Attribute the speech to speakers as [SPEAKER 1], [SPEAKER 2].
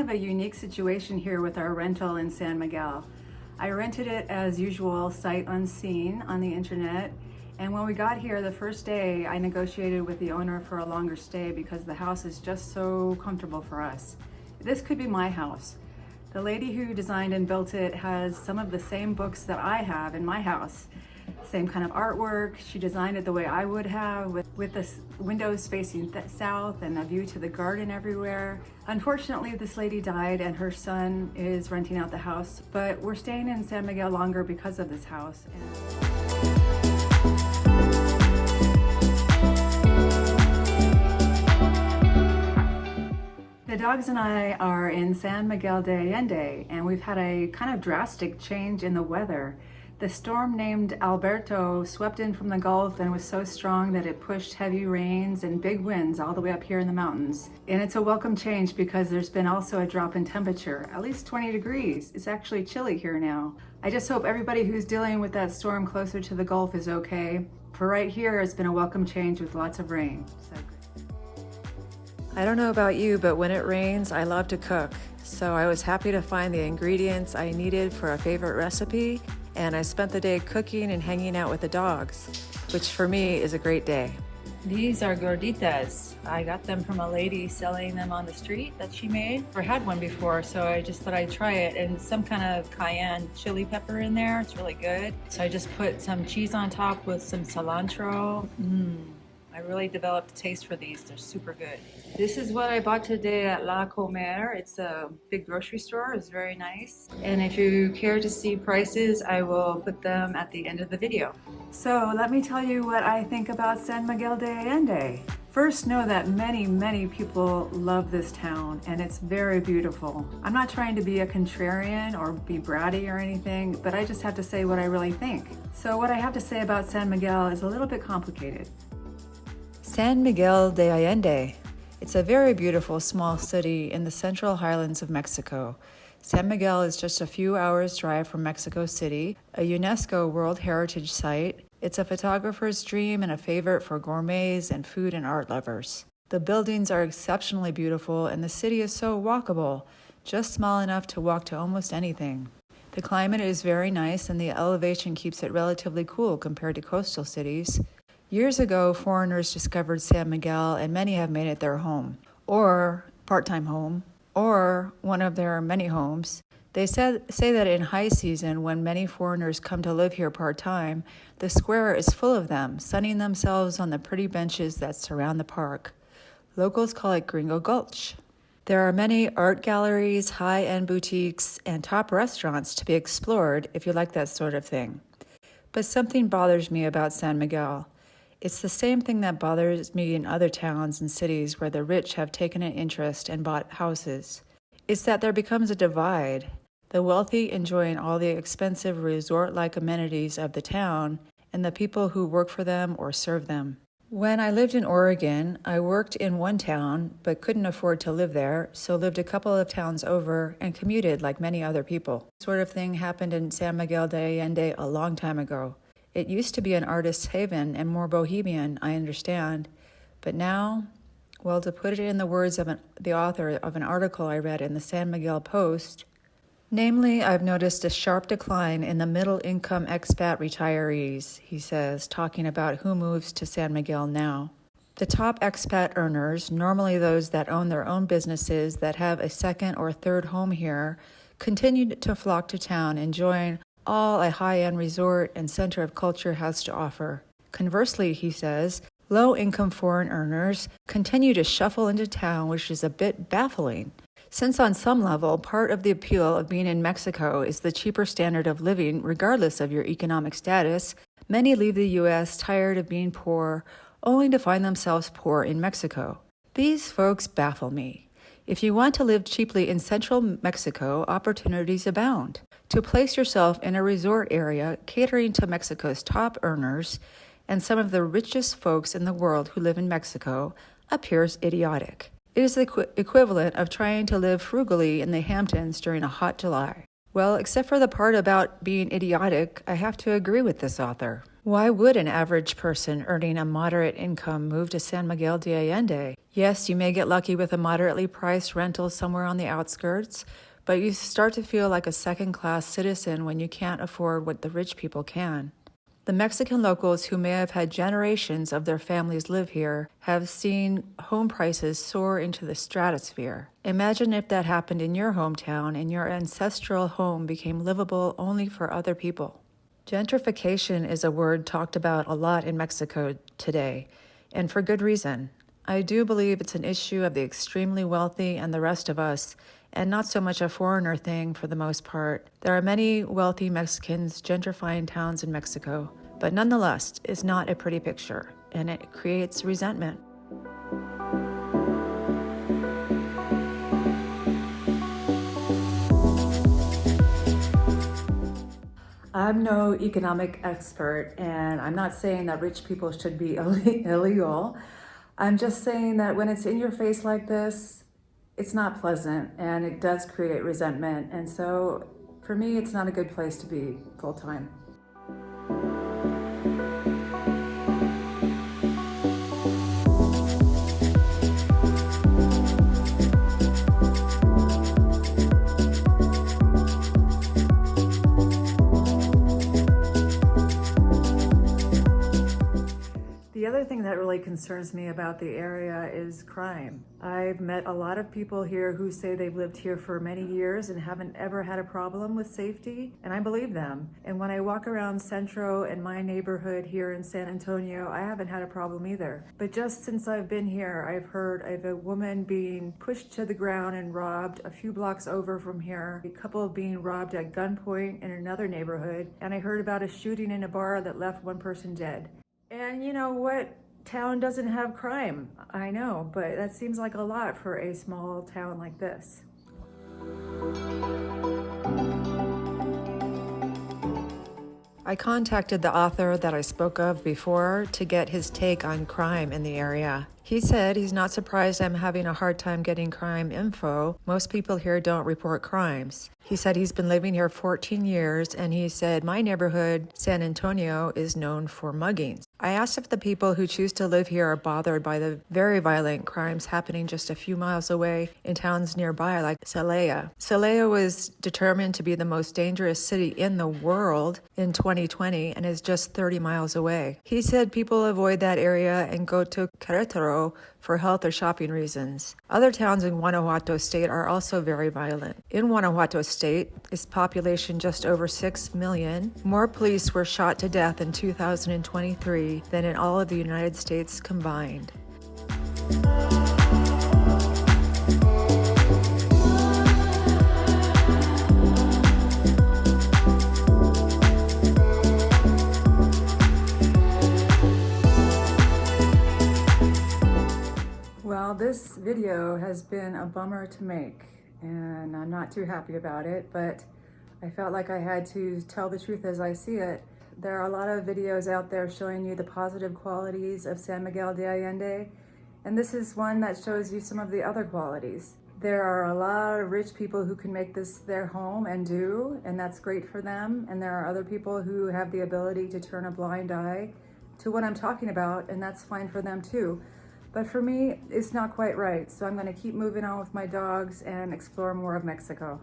[SPEAKER 1] kind of a unique situation here with our rental in San Miguel. I rented it as usual, sight unseen on the internet. And when we got here the first day, I negotiated with the owner for a longer stay because the house is just so comfortable for us. This could be my house. The lady who designed and built it has some of the same books that I have in my house. Same kind of artwork. She designed it the way I would have, with the windows facing south and a view to the garden everywhere. Unfortunately, this lady died and her son is renting out the house, but we're staying in San Miguel longer because of this house. The dogs and I are in San Miguel de Allende, and we've had a kind of drastic change in the weather. The storm named Alberto swept in from the Gulf and was so strong that it pushed heavy rains and big winds all the way up here in the mountains. And it's a welcome change because there's been also a drop in temperature, at least 20 degrees. It's actually chilly here now. I just hope everybody who's dealing with that storm closer to the Gulf is okay. For right here, it's been a welcome change with lots of rain.
[SPEAKER 2] I don't know about you, but when it rains, I love to cook. So I was happy to find the ingredients I needed for a favorite recipe, and I spent the day cooking and hanging out with the dogs, which for me is a great day. These are gorditas. I got them from a lady selling them on the street that she made. Never had one before, so I just thought I'd try it. And some kind of cayenne chili pepper in there. It's really good. So I just put some cheese on top with some cilantro. I really developed a taste for these. They're super good. This is what I bought today at La Comer. It's a big grocery store. It's very nice. And if you care to see prices, I will put them at the end of the video.
[SPEAKER 1] So let me tell you what I think about San Miguel de Allende. First, know that many people love this town, and it's very beautiful. I'm not trying to be a contrarian or be bratty or anything, but I just have to say what I really think. So what I have to say about San Miguel is a little bit complicated.
[SPEAKER 2] San Miguel de Allende. It's a very beautiful small city in the central highlands of Mexico. San Miguel is just a few hours drive from Mexico City, a UNESCO World Heritage Site. It's a photographer's dream and a favorite for gourmets and food and art lovers. The buildings are exceptionally beautiful and the city is so walkable, just small enough to walk to almost anything. The climate is very nice and the elevation keeps it relatively cool compared to coastal cities. Years ago, foreigners discovered San Miguel and many have made it their home, or part-time home, or one of their many homes. They say that in high season, when many foreigners come to live here part-time, the square is full of them, sunning themselves on the pretty benches that surround the park. Locals call it Gringo Gulch. There are many art galleries, high-end boutiques, and top restaurants to be explored if you like that sort of thing. But something bothers me about San Miguel. It's the same thing that bothers me in other towns and cities where the rich have taken an interest and bought houses. It's that there becomes a divide, the wealthy enjoying all the expensive resort-like amenities of the town, and the people who work for them or serve them. When I lived in Oregon, I worked in one town but couldn't afford to live there, so lived a couple of towns over and commuted like many other people. This sort of thing happened in San Miguel de Allende a long time ago. It used to be an artist's haven and more bohemian, I understand, but now, well, to put it in the words of the author of an article I read in the San Miguel Post, namely, I've noticed a sharp decline in the middle-income expat retirees, he says, talking about who moves to San Miguel now. The top expat earners, normally those that own their own businesses that have a second or third home here, continued to flock to town, enjoying all a high-end resort and center of culture has to offer. Conversely, he says, low-income foreign earners continue to shuffle into town, which is a bit baffling. Since on some level, part of the appeal of being in Mexico is the cheaper standard of living regardless of your economic status, many leave the U.S. tired of being poor, only to find themselves poor in Mexico. These folks baffle me. If you want to live cheaply in central Mexico, opportunities abound. To place yourself in a resort area catering to Mexico's top earners and some of the richest folks in the world who live in Mexico appears idiotic. It is the equivalent of trying to live frugally in the Hamptons during a hot July. Well, except for the part about being idiotic, I have to agree with this author. Why would an average person earning a moderate income move to San Miguel de Allende? Yes, you may get lucky with a moderately priced rental somewhere on the outskirts, but you start to feel like a second-class citizen when you can't afford what the rich people can. The Mexican locals who may have had generations of their families live here have seen home prices soar into the stratosphere. Imagine if that happened in your hometown and your ancestral home became livable only for other people. Gentrification is a word talked about a lot in Mexico today, and for good reason. I do believe it's an issue of the extremely wealthy and the rest of us, and not so much a foreigner thing for the most part. There are many wealthy Mexicans gentrifying towns in Mexico, but nonetheless, it's not a pretty picture, and it creates resentment. I'm no economic expert, and I'm not saying that rich people should be illegal. I'm just saying that when it's in your face like this, it's not pleasant and it does create resentment. And so for me, it's not a good place to be full time. The other thing that really concerns me about the area is crime. I've met a lot of people here who say they've lived here for many years and haven't ever had a problem with safety, and I believe them. And when I walk around Centro and my neighborhood here in San Antonio, I haven't had a problem either. But just since I've been here, I've heard of a woman being pushed to the ground and robbed a few blocks over from here, a couple being robbed at gunpoint in another neighborhood, and I heard about a shooting in a bar that left one person dead. And you know what town doesn't have crime? I know, but that seems like a lot for a small town like this. I contacted the author that I spoke of before to get his take on crime in the area. He said he's not surprised I'm having a hard time getting crime info. Most people here don't report crimes. He said he's been living here 14 years, and he said my neighborhood, San Antonio, is known for muggings. I asked if the people who choose to live here are bothered by the very violent crimes happening just a few miles away in towns nearby like Celaya. Celaya was determined to be the most dangerous city in the world in 2020 and is just 30 miles away. He said people avoid that area and go to Querétaro for health or shopping reasons. Other towns in Guanajuato State are also very violent. In Guanajuato State, its population just over 6 million, more police were shot to death in 2023 than in all of the United States combined. Well, this video has been a bummer to make, and I'm not too happy about it, but I felt like I had to tell the truth as I see it. There are a lot of videos out there showing you the positive qualities of San Miguel de Allende, and this is one that shows you some of the other qualities. There are a lot of rich people who can make this their home and do, and that's great for them, and there are other people who have the ability to turn a blind eye to what I'm talking about, and that's fine for them too. But for me, it's not quite right, so I'm going to keep moving on with my dogs and explore more of Mexico.